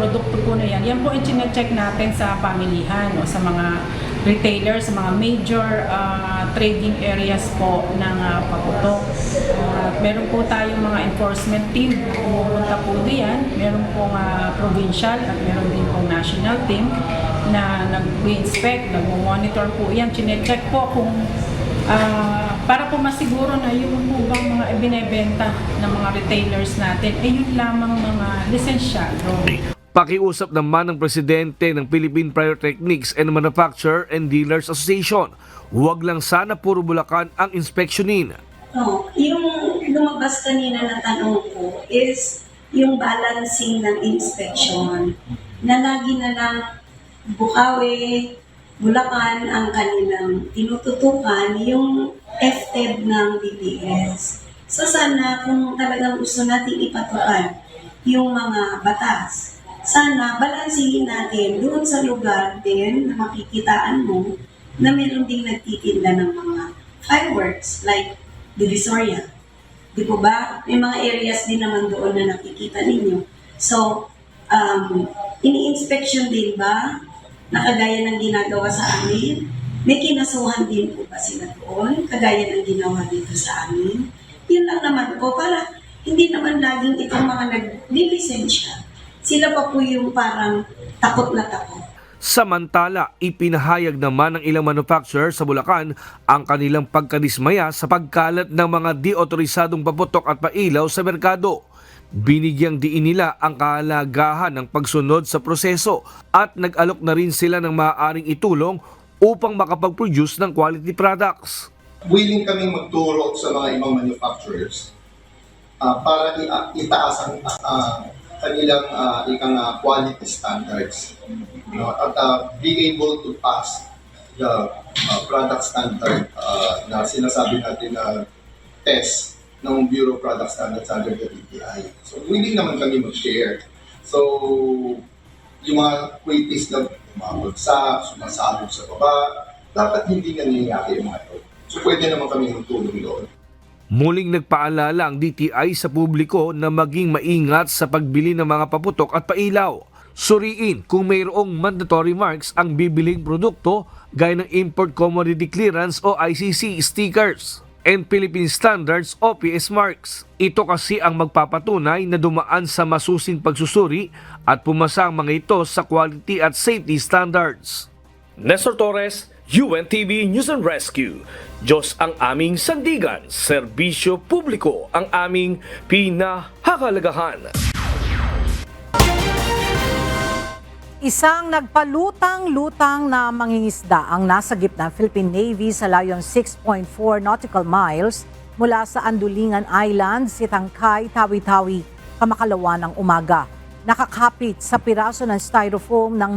produkto po na yan po i-check natin sa pamilihan o sa mga retailers, sa mga major trading areas po ng paputok. Meron po tayong mga enforcement team, pumupunta po diyan. Meron pong provincial at meron din pong national team na nag-inspect, nag-monitor po yan. Chine-check po kung para po masiguro na yung po bang mga ibinebenta ng mga retailers natin ay yun lamang mga lisensyado. Pakiusap naman ng presidente ng Philippine Pyrotechnics and Manufacturer and Dealers Association, huwag lang sana puro Bulacan ang inspeksyonin. Yung lumabas kanina na tanong ko is yung balancing ng inspection na lagi na lang Bukawi, Bulacan ang kanilang tinututukan, yung FTED ng DPS. So sana kung talagang gusto natin ipatukan yung mga batas, sana balansihin natin doon sa lugar din na makikitaan mo na meron ding nagtitinda ng mga fireworks like Divisoria. Di po ba? May mga areas din naman doon na nakikita ninyo. So, ini-inspection din ba na kagaya ng ginagawa sa amin? May kinasuhan din po ba sila doon? Kagaya ng ginawa dito sa amin? Yun lang naman po, para hindi naman laging itong mga nag-lisensya. Sila pa po yung parang takot na takot. Samantala, ipinahayag naman ng ilang manufacturer sa Bulacan ang kanilang pagkadismaya sa pagkalat ng mga di-otorisadong paputok at pailaw sa merkado. Binigyang diin nila ang kahalagahan ng pagsunod sa proseso at nag-alok na rin sila ng maaaring itulong upang makapag-produce ng quality products. Willing kaming magturo sa mga ibang manufacturers para itaas ang kanilang quality standards, at be able to pass the product standard na sinasabi natin na test ng Bureau of Product Standards under the DTI. So, willing naman kami mag-share. So, yung mga qualities na umabagsak, sumasabog sa baba, dapat hindi nangyayari yung mga ito. So, pwede naman kami magtulong doon. Muling nagpaalala ang DTI sa publiko na maging maingat sa pagbili ng mga paputok at pailaw. Suriin kung mayroong mandatory marks ang bibiling produkto gaya ng Import Commodity Clearance o ICC stickers and Philippine Standards o PS marks. Ito kasi ang magpapatunay na dumaan sa masusing pagsusuri at pumasa ang mga ito sa quality at safety standards. Nestor Torres, UNTV News and Rescue. Diyos ang aming sandigan, serbisyo publiko ang aming pinahahalagahan. Isang nagpalutang-lutang na mangingisda ang nasa gitna ng Philippine Navy sa layong 6.4 nautical miles mula sa Andulingan Island, Sitangkay, Tawi-Tawi, kamakalawa ng umaga. Nakakapit sa piraso ng styrofoam ng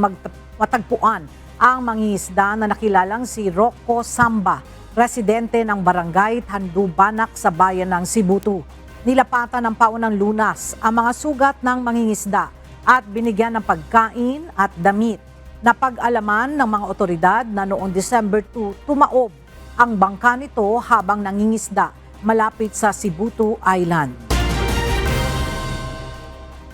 matagpuan ang mangingisda na nakilalang si Rocco Samba, residente ng barangay Tandubanak sa bayan ng Sibutu. Nilapatan ng paunang lunas ang mga sugat ng mangingisda at binigyan ng pagkain at damit. Napag-alaman ng mga otoridad na noong December 2, tumaob ang bangka nito habang nangingisda malapit sa Sibutu Island.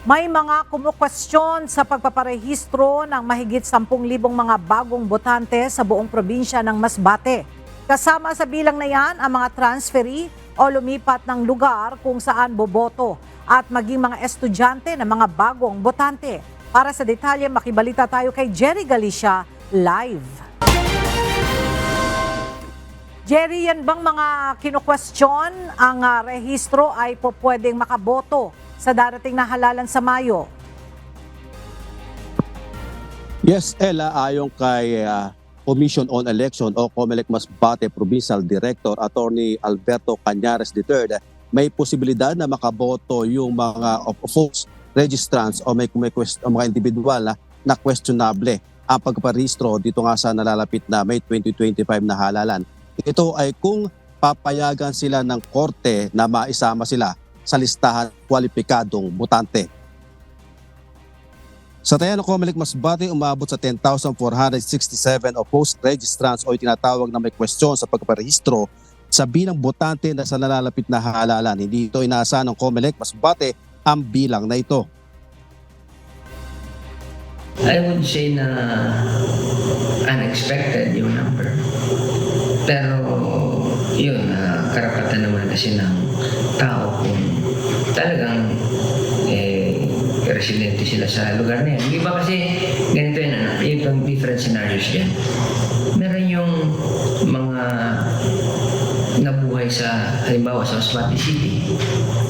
May mga kumukwestiyon sa pagpaparehistro ng mahigit 10,000 mga bagong botante sa buong probinsya ng Masbate. Kasama sa bilang na yan ang mga transferee o lumipat ng lugar kung saan boboto at maging mga estudyante ng mga bagong botante. Para sa detalye, makibalita tayo kay Jerry Galicia live. Jerry, yan bang mga kinukwestiyon ang rehistro ay po pwedeng makaboto sa darating na halalan sa Mayo? Yes, Ella, ayon kay Commission on Election o COMELEC Masbate Provincial Director Attorney Alberto Cañares III, may posibilidad na makaboto yung mga folks, registrants o may mga individual na questionable ang pagparehistro dito nga sa nalalapit na May 2025 na halalan. Ito ay kung papayagan sila ng korte na maisama sila sa listahan kwalipikadong botante. Sa taya ng COMELEC Masbate, umabot sa 10,467 o post-registrants o itinatawag na may question sa pagparehistro sa bilang botante na sa nalalapit na halalan. Hindi ito inaasahan ng COMELEC Masbate ang bilang na ito. I would say na unexpected yung number. Pero yun, karapatan naman kasi ng tao kung talagang residente sila sa lugar na yan. Di ba kasi ganito yun, yung different scenarios dyan. Meron yung mga nabuhay sa, halimbawa sa Masbate City,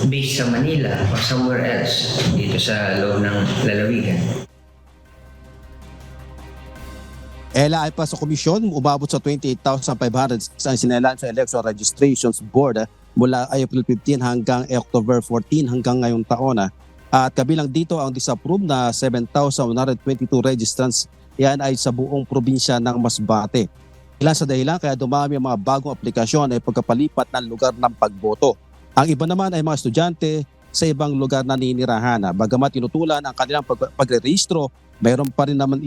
based sa Manila or somewhere else, dito sa loob ng lalawigan. Ela ay pa sa komisyon, umabot sa 28,500 ang sinelan sa Election Registrations Board mula April 15 hanggang October 14 hanggang ngayong taon. At kabilang dito ang disapprove na 7,122 registrants. Yan ay sa buong probinsya ng Masbate. Ilan sa dahilan kaya dumami ang mga bagong aplikasyon ay pagkapalipat ng lugar ng pagboto. Ang iba naman ay mga estudyante sa ibang lugar na ninirahan. Bagamat tinutulan ang kanilang pagre-rehistro, mayroon pa rin naman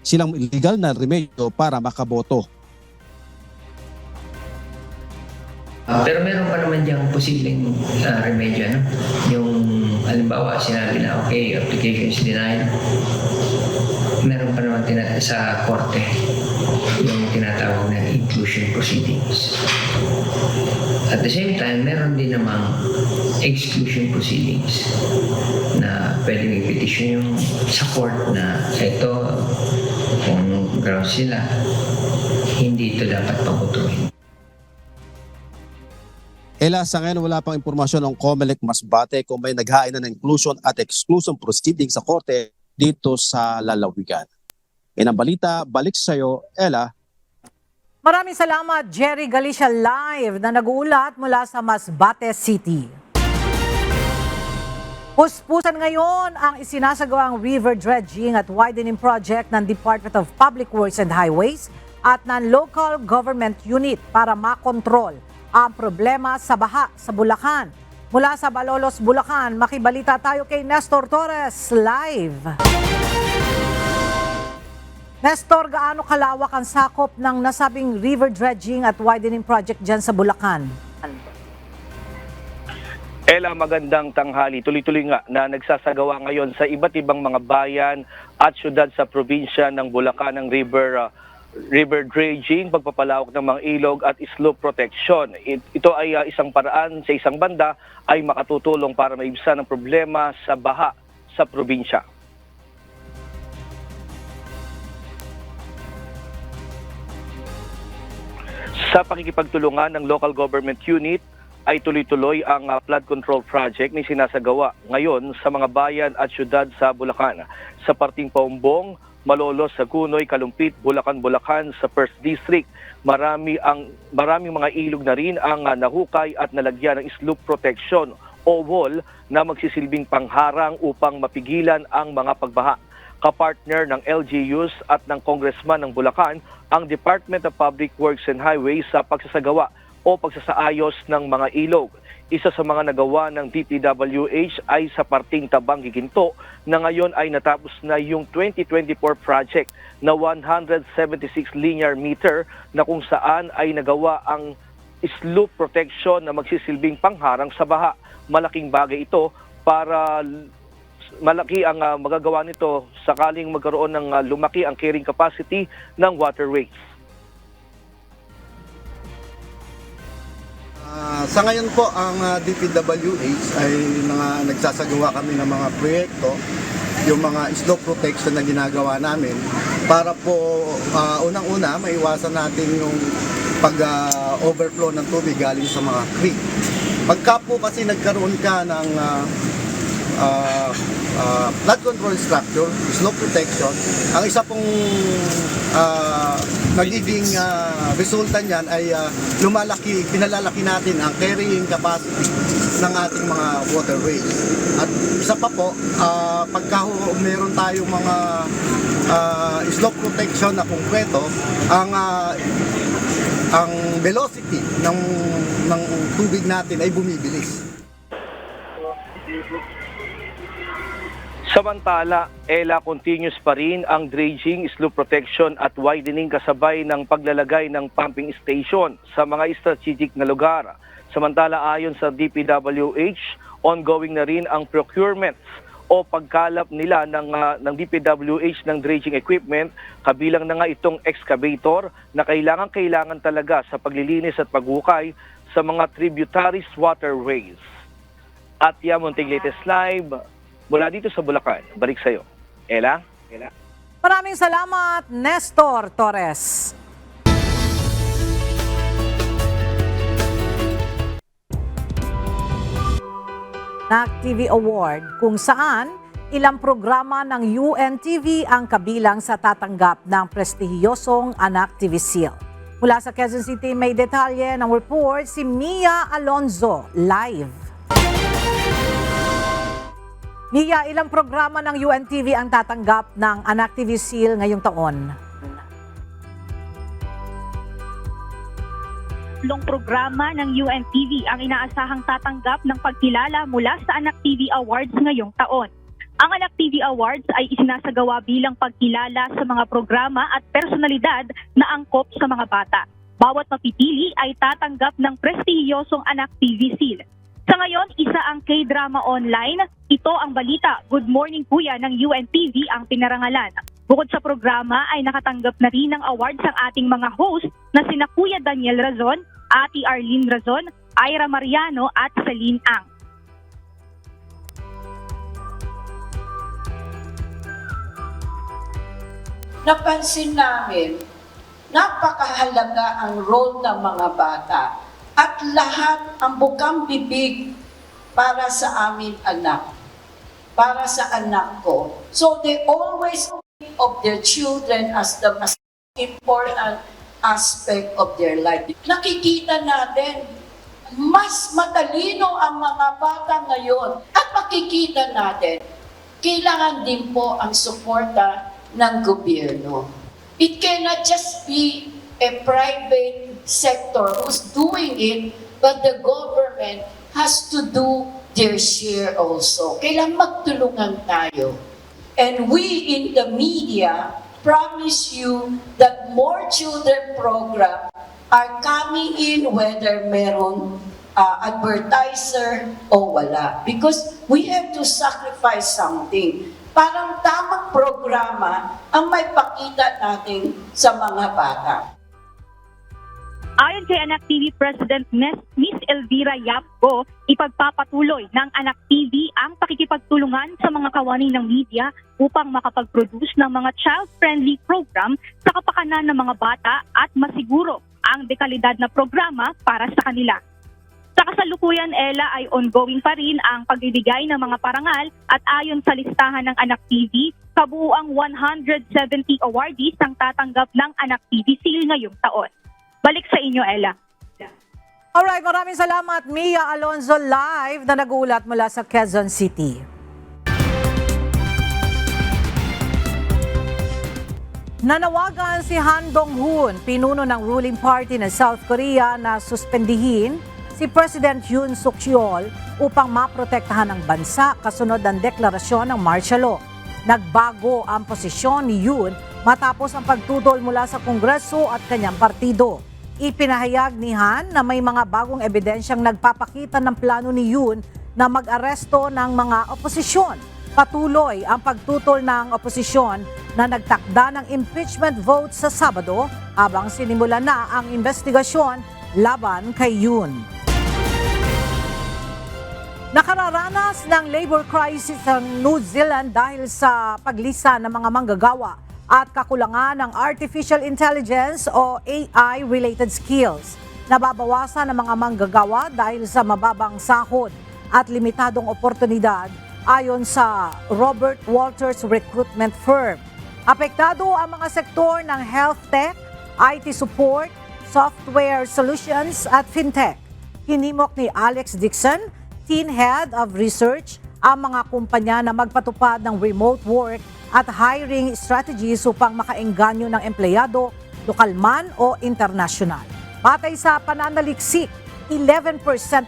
silang illegal na remedyo para makaboto. Pero meron pa naman diyang posibleng remedyo. No? Yung halimbawa, sinabi na okay, application is denied. Meron pa naman sa korte yung tinatawag na inclusion proceedings. At the same time, meron din namang exclusion proceedings na pwedeng i-petition yung sa court na ito, kung grounds sila, hindi ito dapat pabutuhin. Ela, sa ngayon wala pang impormasyon ng COMELEC Masbate kung may naghain na ng inclusion at exclusion proceedings sa korte dito sa lalawigan. Yan ang balita, balik sa iyo, Ela. Maraming salamat, Jerry Galicia live na nag-uulat mula sa Masbate City. Puspusan ngayon ang isinasagawang river dredging at widening project ng Department of Public Works and Highways at ng local government unit para makontrol ang problema sa baha sa Bulacan. Mula sa Balolos, Bulacan, makibalita tayo kay Nestor Torres live. Nestor, gaano kalawak ang sakop ng nasabing river dredging at widening project dyan sa Bulacan? Ela, magandang tanghali. Tuloy-tuloy nga na nagsasagawa ngayon sa iba't ibang mga bayan at syudad sa probinsya ng Bulacan ng river dredging, pagpapalawak ng mga ilog at slope protection. Ito ay isang paraan sa isang banda ay makatutulong para maibsan ang problema sa baha sa probinsya. Sa pakikipagtulungan ng local government unit ay tuloy-tuloy ang flood control project na sinasagawa ngayon sa mga bayan at syudad sa Bulacan. Sa parting Paumbong, Malolos, Sagunoy, Kalumpit, Bulacan sa 1st District, maraming mga ilog na rin ang nahukay at nalagyan ng slope protection o wall na magsisilbing pangharang upang mapigilan ang mga pagbaha. Kapartner ng LGUs at ng Congressman ng Bulacan ang Department of Public Works and Highways sa pagsasagawa o pagsasaayos ng mga ilog. Isa sa mga nagawa ng DPWH ay sa parting Tabang Giginto na ngayon ay natapos na yung 2024 project na 176 linear meter na kung saan ay nagawa ang slope protection na magsisilbing pangharang sa baha. Malaking bagay ito para malaki ang magagawa nito sakaling magkaroon ng lumaki ang carrying capacity ng waterways. Sa ngayon po, ang DPWH ay nagsasagawa kami ng mga proyekto, yung mga slope protection na ginagawa namin para po unang-una maiwasan natin yung pag-overflow ng tubig galing sa mga creek. Pagka po kasi nagkaroon ka ng flood control structure, slope protection, ang isa pong nagiging resulta niyan ay pinalalaki natin ang carrying capacity ng ating mga waterways. At isa pa po, pagka meron tayong mga slope protection na kumpleto, ang velocity ng tubig natin ay bumibilis. Samantala, continuous pa rin ang dredging, slope protection at widening kasabay ng paglalagay ng pumping station sa mga strategic na lugar. Samantala, ayon sa DPWH, ongoing na rin ang procurements o pagkalap nila ng DPWH ng dredging equipment, kabilang na nga itong excavator na kailangan talaga sa paglilinis at paghukay sa mga tributaries waterways. At yan, munting latest live mula dito sa Bulacan. Balik sa'yo. Ella? Maraming salamat, Nestor Torres. NAC TV Award kung saan ilang programa ng UNTV ang kabilang sa tatanggap ng prestihiyosong Anak TV Seal. Mula sa Quezon City, may detalye ng report si Mia Alonzo live. Mia, ilang programa ng UNTV ang tatanggap ng Anak TV Seal ngayong taon? Tatlong programa ng UNTV ang inaasahang tatanggap ng pagkilala mula sa Anak TV Awards ngayong taon. Ang Anak TV Awards ay isinasagawa bilang pagkilala sa mga programa at personalidad na angkop sa mga bata. Bawat mapipili ay tatanggap ng prestihiyosong Anak TV Seal. Sa ngayon, isa ang K-drama online. Ito ang balita, Good Morning Kuya ng UNTV ang pinarangalan. Bukod sa programa ay nakatanggap na rin ng awards ang ating mga host na sina Kuya Daniel Razon, Ate Arlene Razon, Ira Mariano at Celine Ang. Napansin namin, napakahalaga ang role ng mga bata. At lahat ang bukang bibig para sa amin anak, para sa anak ko. So they always think of their children as the most important aspect of their life. Nakikita natin, mas matalino ang mga bata ngayon. At makikita natin, kailangan din po ang suporta ng gobyerno. It cannot just be a private sector who's doing it, but the government has to do their share also. Kailangan magtulungan tayo. And we in the media promise you that more children program are coming in whether meron advertiser o wala. Because we have to sacrifice something. Parang tamang programa ang may pakita natin sa mga bata. Ayon kay Anak TV President Miss Elvira Yapko, ipagpapatuloy ng Anak TV ang pakikipagtulungan sa mga kawani ng media upang makapag-produce ng mga child-friendly program sa kapakanan ng mga bata at masiguro ang dekalidad na programa para sa kanila. Sa Sa kasalukuyan, Ella, ay ongoing pa rin ang pagbibigay ng mga parangal at ayon sa listahan ng Anak TV, kabuuang 170 awardees ang tatanggap ng Anak TV Seal ngayong taon. Balik sa inyo, Ella. Alright, maraming salamat Mia Alonzo live na nagulat mula sa Quezon City. Nanawagan si Han Dong-hoon, pinuno ng ruling party ng South Korea, na suspendihin si President Yoon Suk-yeol upang maprotektahan ang bansa kasunod ng deklarasyon ng martial law. Nagbago ang posisyon ni Yoon matapos ang pagtutol mula sa Kongreso at kanyang partido. Ipinahayag ni Han na may mga bagong ebidensyang nagpapakita ng plano ni Yoon na mag-aresto ng mga oposisyon. Patuloy ang pagtutol ng oposisyon na nagtakda ng impeachment vote sa Sabado habang sinimula na ang investigasyon laban kay Yoon. Nakararanas ng labor crisis ang New Zealand dahil sa paglisan ng mga manggagawa at kakulangan ng artificial intelligence o AI-related skills. Nababawasan ng mga manggagawa dahil sa mababang sahod at limitadong oportunidad ayon sa Robert Walters recruitment firm. Apektado ang mga sektor ng health tech, IT support, software solutions at fintech. Hinimok ni Alex Dixon, Teen Head of Research, ang mga kumpanya na magpatupad ng remote work at hiring strategies upang makaengganyo ng empleyado, lokal man o international. Batay sa pananaliksik, 11%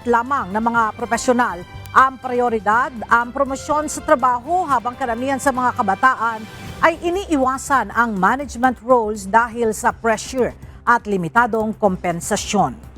lamang ng mga profesional ang prioridad ang promosyon sa trabaho habang karamihan sa mga kabataan ay iniiwasan ang management roles dahil sa pressure at limitadong kompensasyon.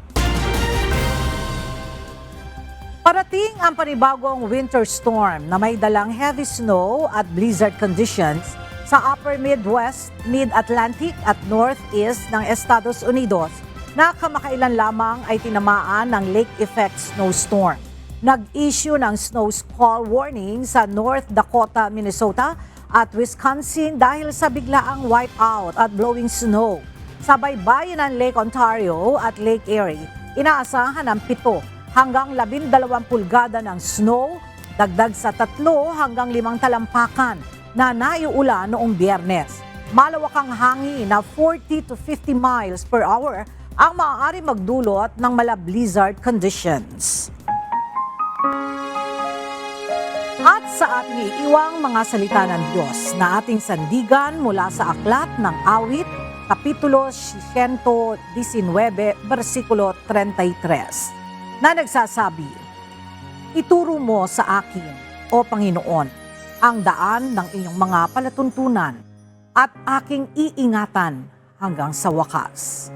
Parating ang panibagong winter storm na may dalang heavy snow at blizzard conditions sa upper Midwest, Mid-Atlantic at Northeast ng Estados Unidos na kamakailan lamang ay tinamaan ng lake effect snowstorm. Nag-issue ng snow squall warning sa North Dakota, Minnesota at Wisconsin dahil sa biglaang whiteout at blowing snow. Sa baybayin ng Lake Ontario at Lake Erie, inaasahan ng 7 hanggang 12 pulgada ng snow, dagdag sa 3 hanggang 5 talampakan na naiulan noong Biyernes. Malawakang hangin na 40 to 50 miles per hour ang maaari magdulot ng mala-blizzard conditions. At sa ating iiwang mga salita ng Diyos na ating sandigan mula sa Aklat ng Awit, Kapitulo 119, versikulo 33, na nagsasabi, "Ituro mo sa akin, O Panginoon, ang daan ng iyong mga palatuntunan at aking iingatan hanggang sa wakas."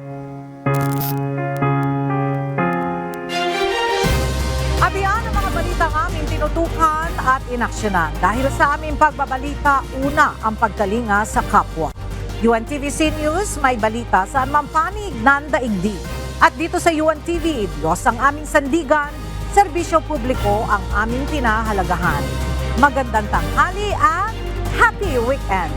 At iyan ang mga balitang aming tinutukan at inaksyonan. Dahil sa aming pagbabalita, una ang pagkalinga sa kapwa. UNTVC News, may balita saan man panig ng daigdig. At dito sa UNTV, Diyos ang aming sandigan, serbisyo publiko ang aming pinahalagahan. Magandang tanghali at happy weekend!